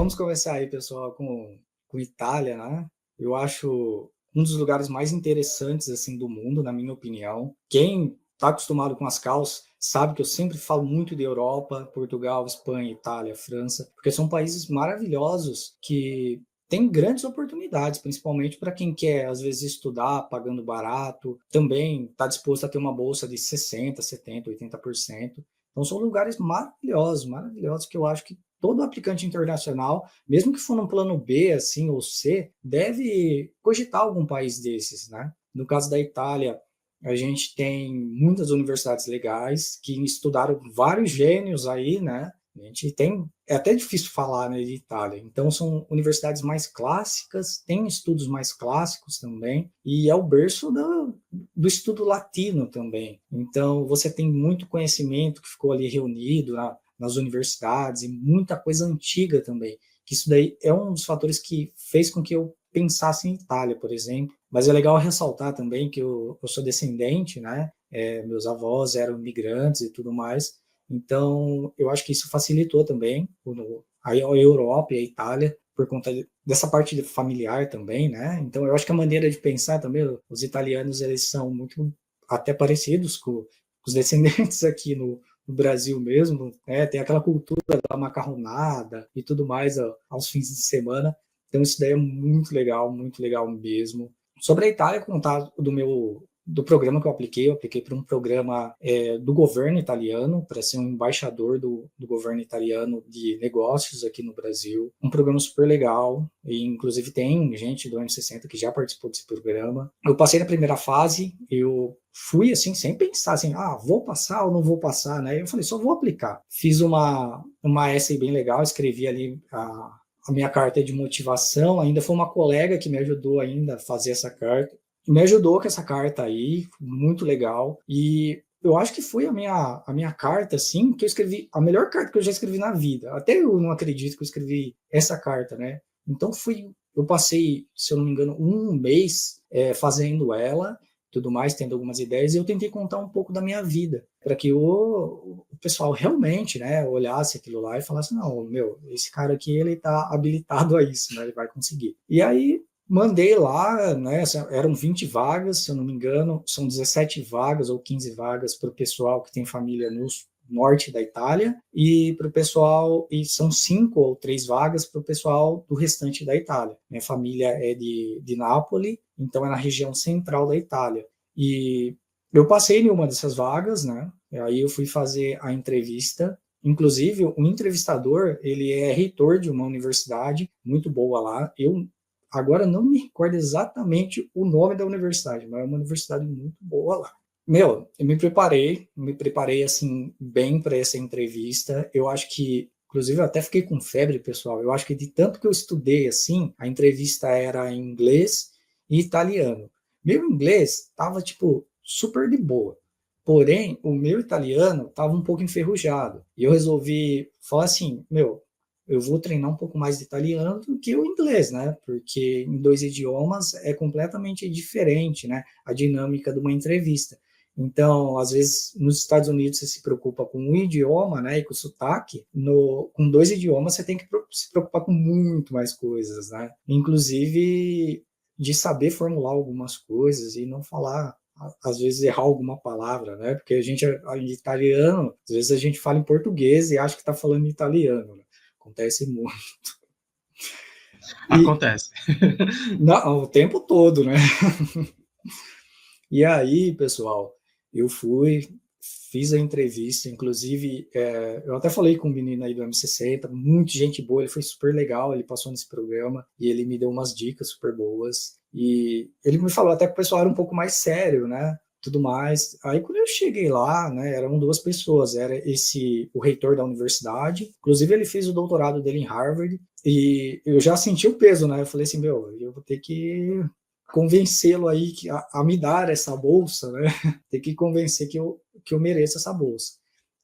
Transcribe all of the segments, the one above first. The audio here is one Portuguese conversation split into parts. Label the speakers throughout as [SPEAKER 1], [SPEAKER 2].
[SPEAKER 1] vamos começar aí, pessoal, com Itália, né? Eu acho um dos lugares mais interessantes, assim, do mundo, na minha opinião. Quem está acostumado com as causas sabe que eu sempre falo muito de Europa, Portugal, Espanha, Itália, França, porque são países maravilhosos que têm grandes oportunidades, principalmente para quem quer, às vezes, estudar pagando barato, também está disposto a ter uma bolsa de 60, 70, 80%. Então, são lugares maravilhosos, maravilhosos, que eu acho que todo aplicante internacional, mesmo que for num plano B, assim, ou C, deve cogitar algum país desses, né? No caso da Itália, a gente tem muitas universidades legais que estudaram vários gênios aí, né? A gente tem, é até difícil falar, né, de Itália. Então, são universidades mais clássicas, tem estudos mais clássicos também, e é o berço do estudo latino também. Então, você tem muito conhecimento que ficou ali reunido nas universidades e muita coisa antiga também. Que isso daí é um dos fatores que fez com que eu pensasse em Itália, por exemplo. Mas é legal ressaltar também que eu sou descendente, né? Meus avós eram imigrantes e tudo mais. Então, eu acho que isso facilitou também a Europa e a Itália por conta dessa parte familiar também, né? Então, eu acho que a maneira de pensar também, os italianos, eles são muito até parecidos com os descendentes aqui no Brasil mesmo, né? Tem aquela cultura da macarronada e tudo mais aos fins de semana. Então, isso daí é muito legal mesmo. Sobre a Itália, contar do programa que eu apliquei para um programa do governo italiano, para ser um embaixador do governo italiano de negócios aqui no Brasil. Um programa super legal, e inclusive tem gente do M60 que já participou desse programa. Eu passei na primeira fase, eu fui assim, sem pensar assim, vou passar ou não vou passar, né? Eu falei, só vou aplicar. Fiz uma essay bem legal, escrevi ali a minha carta de motivação, ainda foi uma colega que me ajudou ainda a fazer essa carta. Me ajudou com essa carta aí, muito legal. E eu acho que foi a minha carta, assim, que eu escrevi, a melhor carta que eu já escrevi na vida. Até eu não acredito que eu escrevi essa carta, né? Então eu passei, se eu não me engano, um mês fazendo ela, tudo mais, tendo algumas ideias, e eu tentei contar um pouco da minha vida, para que o pessoal realmente, né, olhasse aquilo lá e falasse, não, meu, esse cara aqui, ele tá habilitado a isso, né, ele vai conseguir. E aí, mandei lá, né, eram 20 vagas, se eu não me engano, são 17 vagas ou 15 vagas para o pessoal que tem família no norte da Itália, e para o pessoal, e são 5 ou 3 vagas para o pessoal do restante da Itália. Minha família é de Nápoles, então é na região central da Itália. E eu passei em uma dessas vagas, né? E aí eu fui fazer a entrevista. Inclusive, o entrevistador, ele é reitor de uma universidade muito boa lá. Eu agora não me recordo exatamente o nome da universidade, mas é uma universidade muito boa lá. Meu, eu me preparei assim bem para essa entrevista. Eu acho que, inclusive, eu até fiquei com febre, pessoal. Eu acho que de tanto que eu estudei assim, a entrevista era em inglês e italiano. Meu inglês tava tipo super de boa. Porém, o meu italiano tava um pouco enferrujado. E eu resolvi falar assim, meu, eu vou treinar um pouco mais de italiano do que o inglês, né? Porque em dois idiomas é completamente diferente, né? A dinâmica de uma entrevista. Então, às vezes, nos Estados Unidos você se preocupa com um idioma, né, e com o sotaque. Com dois idiomas você tem que se preocupar com muito mais coisas, né? Inclusive de saber formular algumas coisas e não falar, às vezes errar alguma palavra, né? Porque a gente é italiano, às vezes a gente fala em português e acha que está falando italiano, né? Acontece muito. E
[SPEAKER 2] Acontece.
[SPEAKER 1] não, o tempo todo, né? E aí, pessoal, eu fiz a entrevista, inclusive, eu até falei com um menino aí do M60, muito gente boa, ele foi super legal, ele passou nesse programa e ele me deu umas dicas super boas. E ele me falou até que o pessoal era um pouco mais sério, né? Tudo mais. Aí quando eu cheguei lá, né, eram duas pessoas, era o reitor da universidade, inclusive ele fez o doutorado dele em Harvard, e eu já senti o peso, né? Eu falei assim, meu, eu vou ter que convencê-lo aí a me dar essa bolsa, né? Ter que convencer que eu mereço essa bolsa.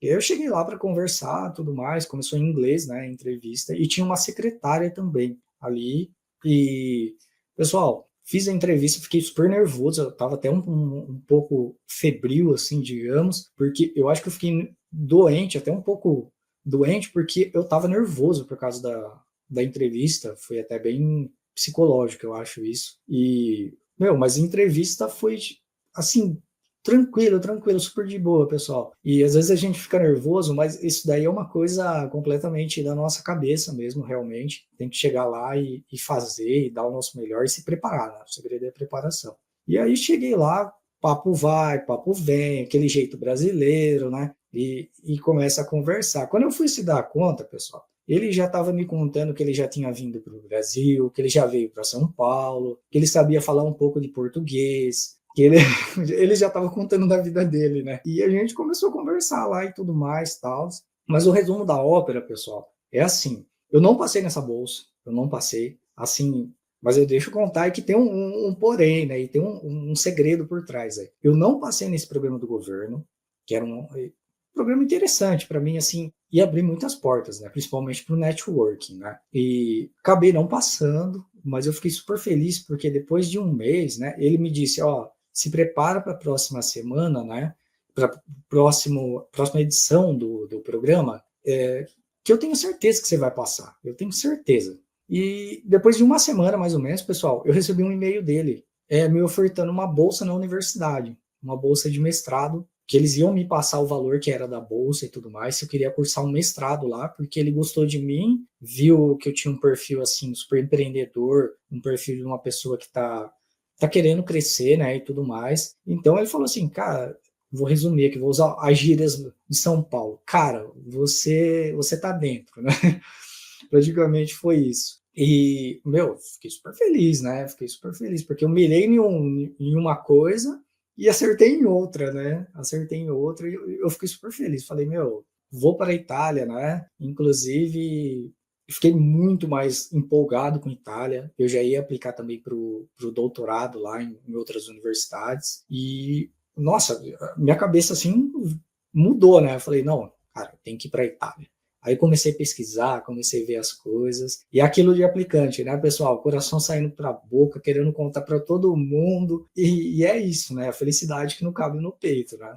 [SPEAKER 1] E aí eu cheguei lá para conversar, tudo mais, começou em inglês, né, a entrevista, e tinha uma secretária também ali, e, pessoal, fiz a entrevista, fiquei super nervoso, eu estava até um pouco febril, assim, digamos, porque eu acho que eu fiquei doente, até um pouco doente, porque eu estava nervoso por causa da entrevista foi até bem psicológico, eu acho isso. E, mas a entrevista foi, assim, tranquilo, super de boa, pessoal. E às vezes a gente fica nervoso, mas isso daí é uma coisa completamente da nossa cabeça mesmo, realmente. Tem que chegar lá e fazer, e dar o nosso melhor e se preparar, né? O segredo é a preparação. E aí cheguei lá, papo vai, papo vem, aquele jeito brasileiro, né? E começa a conversar. Quando eu fui se dar conta, pessoal, ele já estava me contando que ele já tinha vindo para o Brasil, que ele já veio para São Paulo, que ele sabia falar um pouco de português, que ele já estava contando da vida dele, né? E a gente começou a conversar lá e tudo mais, tal. Mas o resumo da ópera, pessoal, é assim: eu não passei nessa bolsa, eu não passei, assim. Mas eu deixo contar que tem um porém, né? E tem um segredo por trás aí. Eu não passei nesse programa do governo, que era um programa interessante para mim, assim, e abrir muitas portas, né? Principalmente para o networking, né? E acabei não passando, mas eu fiquei super feliz porque depois de um mês, né? Ele me disse, se prepara para a próxima semana, né? Para a próxima edição do programa, que eu tenho certeza que você vai passar. Eu tenho certeza. E depois de uma semana, mais ou menos, pessoal, eu recebi um e-mail dele me ofertando uma bolsa na universidade, uma bolsa de mestrado, que eles iam me passar o valor que era da bolsa e tudo mais, se eu queria cursar um mestrado lá, porque ele gostou de mim, viu que eu tinha um perfil, assim, super empreendedor, um perfil de uma pessoa que tá querendo crescer, né, e tudo mais. Então ele falou assim, cara, vou resumir aqui, vou usar as gírias de São Paulo. Cara, você tá dentro, né? Praticamente foi isso. E, fiquei super feliz, né? Fiquei super feliz, porque eu mirei em uma coisa e acertei em outra, né? Acertei em outra e eu fiquei super feliz. Falei, vou para a Itália, né? Inclusive, fiquei muito mais empolgado com a Itália. Eu já ia aplicar também para o doutorado lá em outras universidades. E, nossa, minha cabeça, assim, mudou, né? Eu falei, não, cara, tem que ir para a Itália. Aí comecei a pesquisar, comecei a ver as coisas. E aquilo de aplicante, né, pessoal? Coração saindo para a boca, querendo contar para todo mundo. E é isso, né? A felicidade que não cabe no peito, né?